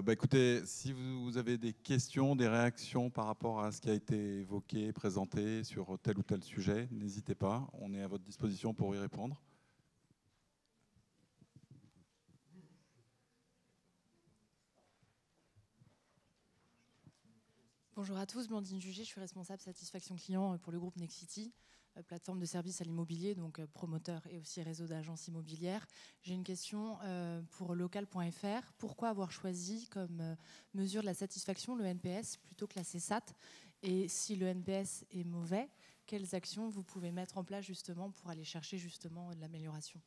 [SPEAKER 2] Écoutez, si vous avez des questions, des réactions par rapport à ce qui a été évoqué, présenté sur tel ou tel sujet, n'hésitez pas, on est à votre disposition pour y répondre.
[SPEAKER 6] Bonjour à tous, Blandine Jugé, je suis responsable satisfaction client pour le groupe Nexity, plateforme de services à l'immobilier, donc promoteur et aussi réseau d'agences immobilières. J'ai une question pour local.fr. Pourquoi avoir choisi comme mesure de la satisfaction le NPS plutôt que la CSAT? Et si le NPS est mauvais, quelles actions vous pouvez mettre en place justement pour aller chercher justement de l'amélioration?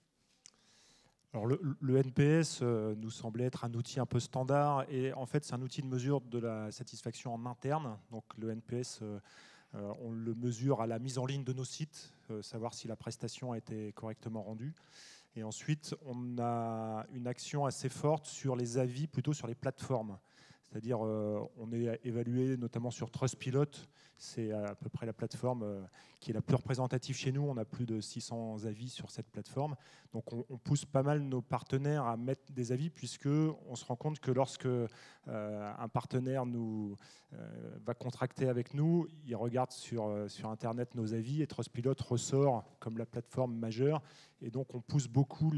[SPEAKER 4] Alors le NPS nous semblait être un outil un peu standard et en fait c'est un outil de mesure de la satisfaction en interne. Donc le NPS, on le mesure à la mise en ligne de nos sites, savoir si la prestation a été correctement rendue. Et ensuite on a une action assez forte sur les avis, plutôt sur les plateformes. C'est-à-dire on est évalué notamment sur Trustpilot, c'est à peu près la plateforme qui est la plus représentative chez nous. On a plus de 600 avis sur cette plateforme. Donc on pousse pas mal nos partenaires à mettre des avis, puisqu'on se rend compte que lorsque un partenaire va contracter avec nous, il regarde sur Internet nos avis et Trustpilot ressort comme la plateforme majeure. Et donc on pousse beaucoup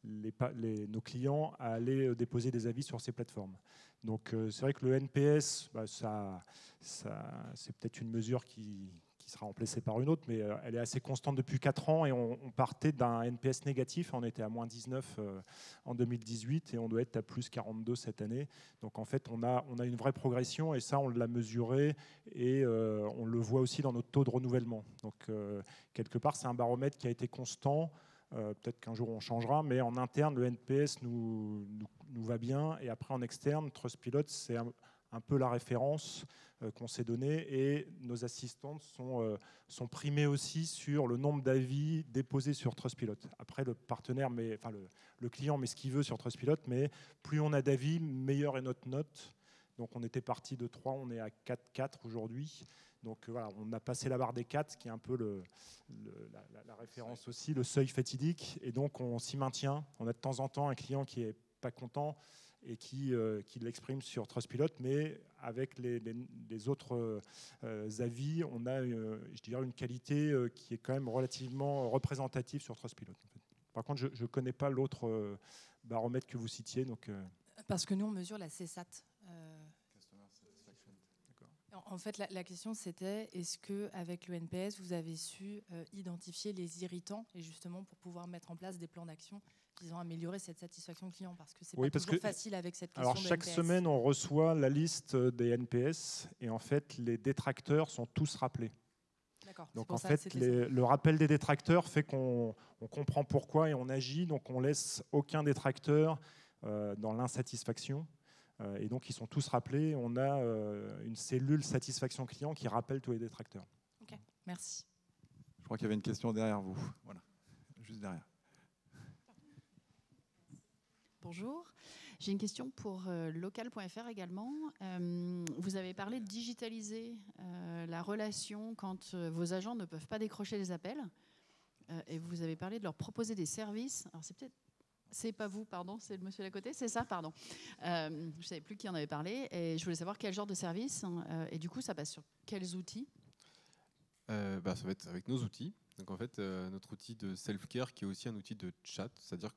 [SPEAKER 4] nos clients à aller déposer des avis sur ces plateformes. Donc c'est vrai que le NPS, c'est peut-être une mesure qui sera remplacée par une autre, mais elle est assez constante depuis 4 ans et on partait d'un NPS négatif, on était à moins 19 en 2018 et on doit être à plus 42 cette année. Donc en fait on a une vraie progression et ça on l'a mesuré et on le voit aussi dans notre taux de renouvellement. Donc quelque part c'est un baromètre qui a été constant. Peut-être qu'un jour on changera, mais en interne, le NPS nous va bien. Et après, en externe, Trustpilot, c'est un peu la référence qu'on s'est donnée. Et nos assistantes sont primées aussi sur le nombre d'avis déposés sur Trustpilot. Après, le partenaire, le client met ce qu'il veut sur Trustpilot, mais plus on a d'avis, meilleure est notre note. Donc on était parti de 3, on est à 4,4 aujourd'hui. Donc voilà, on a passé la barre des 4, qui est un peu la référence aussi, le seuil fatidique. Et donc on s'y maintient. On a de temps en temps un client qui n'est pas content et qui l'exprime sur Trustpilot, mais avec les autres avis, on a, je dirais, une qualité qui est quand même relativement représentative sur Trustpilot. En fait. Par contre, je ne connais pas l'autre baromètre que vous citiez. Donc,
[SPEAKER 6] Parce que nous, on mesure la CSAT. En fait, la question, c'était est-ce qu'avec le NPS, vous avez su identifier les irritants et justement pour pouvoir mettre en place des plans d'action qui ont amélioré cette satisfaction client, parce que c'est pas toujours facile avec cette question.
[SPEAKER 4] Alors chaque semaine, on reçoit la liste des NPS et en fait, les détracteurs sont tous rappelés. Donc en fait, le rappel des détracteurs fait qu'on comprend pourquoi et on agit. Donc on laisse aucun détracteur dans l'insatisfaction. Et donc, ils sont tous rappelés. On a une cellule satisfaction client qui rappelle tous les détracteurs.
[SPEAKER 6] Ok, merci.
[SPEAKER 2] Je crois qu'il y avait une question derrière vous. Voilà, juste derrière.
[SPEAKER 7] Bonjour. J'ai une question pour local.fr également. Vous avez parlé de digitaliser la relation quand vos agents ne peuvent pas décrocher les appels. Et vous avez parlé de leur proposer des services. Alors, c'est pas vous, pardon, c'est le monsieur à côté, c'est ça, pardon. Je ne savais plus qui en avait parlé et je voulais savoir quel genre de service. Et du coup, ça passe sur quels outils ?
[SPEAKER 5] Ça va être avec nos outils. Donc en fait, notre outil de self-care qui est aussi un outil de chat, c'est-à-dire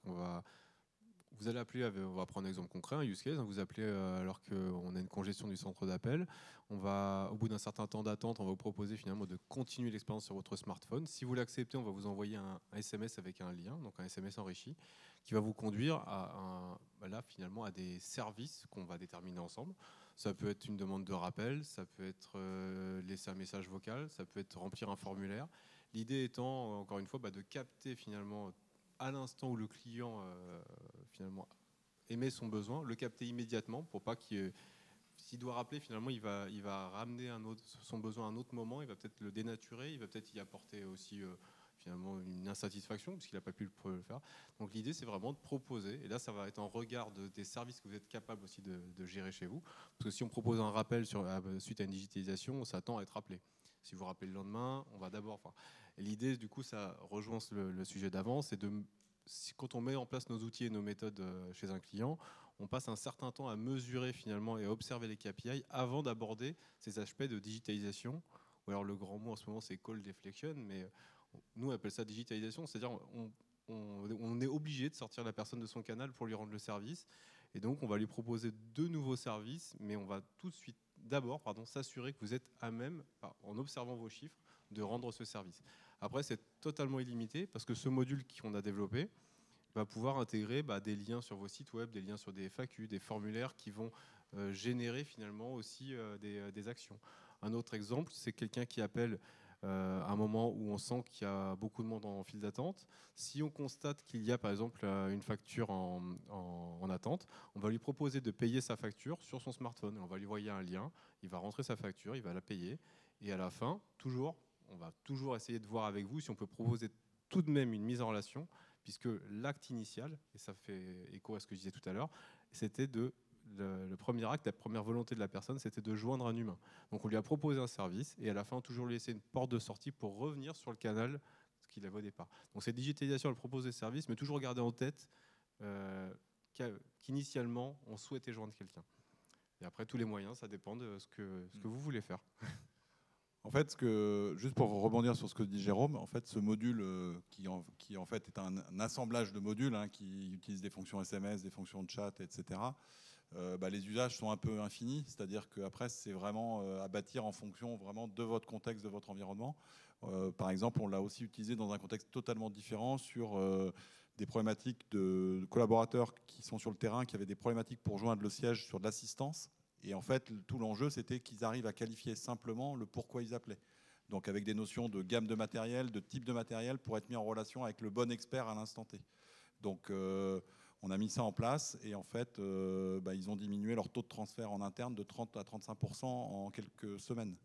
[SPEAKER 5] vous allez appeler, on va prendre un exemple concret, un use case, vous appelez alors qu'on a une congestion du centre d'appel. Au bout d'un certain temps d'attente, on va vous proposer finalement de continuer l'expérience sur votre smartphone. Si vous l'acceptez, on va vous envoyer un SMS avec un lien, donc un SMS enrichi, qui va vous conduire à des services qu'on va déterminer ensemble. Ça peut être une demande de rappel, ça peut être laisser un message vocal, ça peut être remplir un formulaire. L'idée étant, encore une fois, de capter finalement à l'instant où le client finalement émet son besoin, le capter immédiatement pour pas s'il doit rappeler, finalement, il va ramener son besoin à un autre moment, il va peut-être le dénaturer, il va peut-être y apporter aussi finalement une insatisfaction puisqu'il n'a pas pu le faire. Donc l'idée, c'est vraiment de proposer, et là, ça va être en regard des services que vous êtes capable aussi de gérer chez vous, parce que si on propose un rappel suite à une digitalisation, on s'attend à être rappelé. Si vous rappelez le lendemain, on va d'abord... L'idée, du coup, ça rejoint le sujet d'avant, c'est quand on met en place nos outils et nos méthodes chez un client, on passe un certain temps à mesurer finalement et à observer les KPI avant d'aborder ces aspects de digitalisation. Ou alors le grand mot en ce moment, c'est call deflection, mais nous on appelle ça digitalisation, c'est-à-dire on est obligé de sortir la personne de son canal pour lui rendre le service. Et donc on va lui proposer de nouveaux services, mais on va tout de suite d'abord s'assurer que vous êtes à même, en observant vos chiffres, de rendre ce service. Après, c'est totalement illimité parce que ce module qu'on a développé va pouvoir intégrer des liens sur vos sites web, des liens sur des FAQ, des formulaires qui vont générer finalement aussi des actions. Un autre exemple, c'est quelqu'un qui appelle à un moment où on sent qu'il y a beaucoup de monde en file d'attente. Si on constate qu'il y a par exemple une facture en attente, on va lui proposer de payer sa facture sur son smartphone. On va lui envoyer un lien, il va rentrer sa facture, il va la payer. Et à la fin, on va toujours essayer de voir avec vous si on peut proposer tout de même une mise en relation, puisque l'acte initial, et ça fait écho à ce que je disais tout à l'heure, c'était le premier acte, la première volonté de la personne, c'était de joindre un humain. Donc on lui a proposé un service et à la fin, toujours lui laisser une porte de sortie pour revenir sur le canal qu'il avait au départ. Donc cette digitalisation, elle propose des services, mais toujours garder en tête qu'initialement, on souhaitait joindre quelqu'un. Et après, tous les moyens, ça dépend de ce que vous voulez faire.
[SPEAKER 2] En fait, juste pour rebondir sur ce que dit Jérôme, en fait, ce module qui en fait est un assemblage de modules qui utilisent des fonctions SMS, des fonctions de chat, etc. Les usages sont un peu infinis, c'est-à-dire qu'après, c'est vraiment à bâtir en fonction vraiment de votre contexte, de votre environnement. Par exemple, on l'a aussi utilisé dans un contexte totalement différent sur des problématiques de collaborateurs qui sont sur le terrain, qui avaient des problématiques pour joindre le siège sur de l'assistance. Et en fait, tout l'enjeu, c'était qu'ils arrivent à qualifier simplement le pourquoi ils appelaient. Donc avec des notions de gamme de matériel, de type de matériel, pour être mis en relation avec le bon expert à l'instant T. Donc on a mis ça en place et en fait, ils ont diminué leur taux de transfert en interne de 30 à 35% en quelques semaines.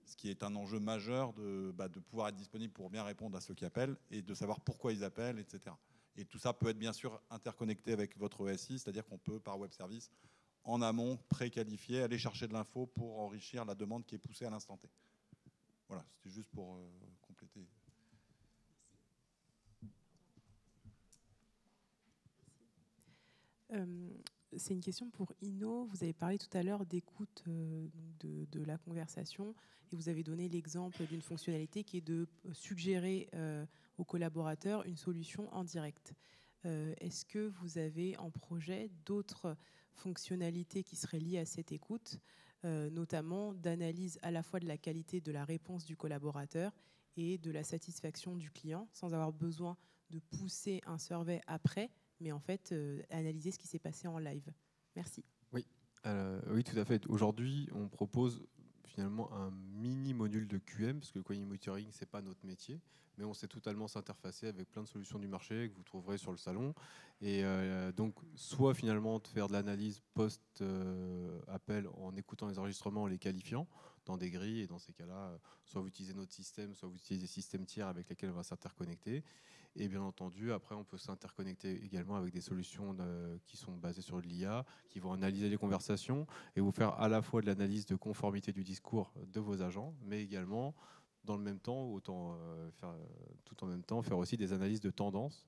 [SPEAKER 2] Ce qui est un enjeu majeur de pouvoir être disponible pour bien répondre à ceux qui appellent et de savoir pourquoi ils appellent, etc. Et tout ça peut être bien sûr interconnecté avec votre ESI, c'est-à-dire qu'on peut par web service en amont, préqualifié, aller chercher de l'info pour enrichir la demande qui est poussée à l'instant T. Voilà, c'était juste pour compléter.
[SPEAKER 8] C'est une question pour Inno. Vous avez parlé tout à l'heure d'écoute de la conversation et vous avez donné l'exemple d'une fonctionnalité qui est de suggérer aux collaborateurs une solution en direct. Est-ce que vous avez en projet d'autres fonctionnalités qui seraient liées à cette écoute, notamment d'analyse à la fois de la qualité de la réponse du collaborateur et de la satisfaction du client, sans avoir besoin de pousser un survey après, mais en fait analyser ce qui s'est passé en live. Merci.
[SPEAKER 5] Oui, oui, tout à fait. Aujourd'hui, on propose finalement un mini module de QM, parce que le quality monitoring, ce n'est pas notre métier, mais on sait totalement s'interfacer avec plein de solutions du marché que vous trouverez sur le salon. Et donc, soit finalement de faire de l'analyse post-appel en écoutant les enregistrements, en les qualifiant dans des grilles, et dans ces cas-là, soit vous utilisez notre système, soit vous utilisez des systèmes tiers avec lesquels on va s'interconnecter. Et bien entendu, après, on peut s'interconnecter également avec des solutions qui sont basées sur de l'IA, qui vont analyser les conversations et vous faire à la fois de l'analyse de conformité du discours de vos agents, mais également, dans le même temps, tout en même temps, faire aussi des analyses de tendance.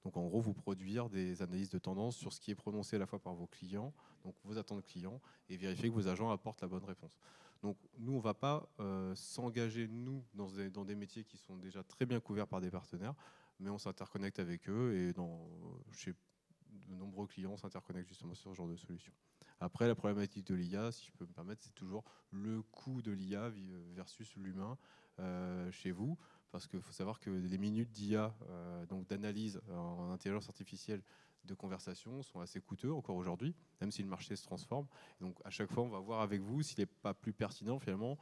[SPEAKER 5] Donc en gros, vous produire des analyses de tendance sur ce qui est prononcé à la fois par vos clients, donc vos attentes clients, et vérifier que vos agents apportent la bonne réponse. Donc nous, on ne va pas s'engager, nous, dans des métiers qui sont déjà très bien couverts par des partenaires, mais on s'interconnecte avec eux et chez de nombreux clients, on s'interconnecte justement sur ce genre de solution. Après, la problématique de l'IA, si je peux me permettre, c'est toujours le coût de l'IA versus l'humain chez vous, parce qu'il faut savoir que les minutes d'IA, donc d'analyse en intelligence artificielle de conversation, sont assez coûteux encore aujourd'hui, même si le marché se transforme. Donc à chaque fois, on va voir avec vous s'il n'est pas plus pertinent finalement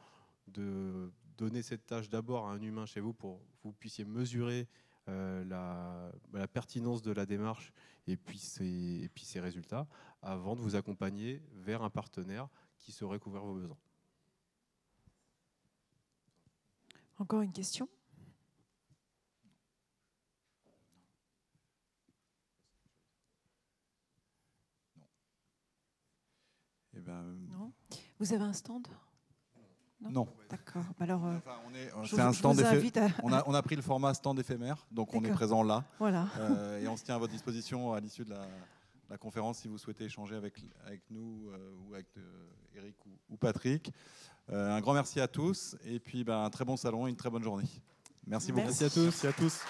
[SPEAKER 5] de donner cette tâche d'abord à un humain chez vous pour que vous puissiez mesurer la pertinence de la démarche et puis ses résultats avant de vous accompagner vers un partenaire qui saurait couvrir vos besoins.
[SPEAKER 1] Encore une question ?
[SPEAKER 2] Eh ben,
[SPEAKER 1] non. Vous avez un stand ?
[SPEAKER 2] Non.
[SPEAKER 1] D'accord. Alors,
[SPEAKER 2] c'est un stand on a pris le format stand éphémère, donc on est présent là.
[SPEAKER 1] Voilà.
[SPEAKER 2] Et on se tient à votre disposition à l'issue de la conférence si vous souhaitez échanger avec nous ou avec Eric ou Patrick. Un grand merci à tous et puis un très bon salon et une très bonne journée. Merci beaucoup.
[SPEAKER 5] Merci à tous.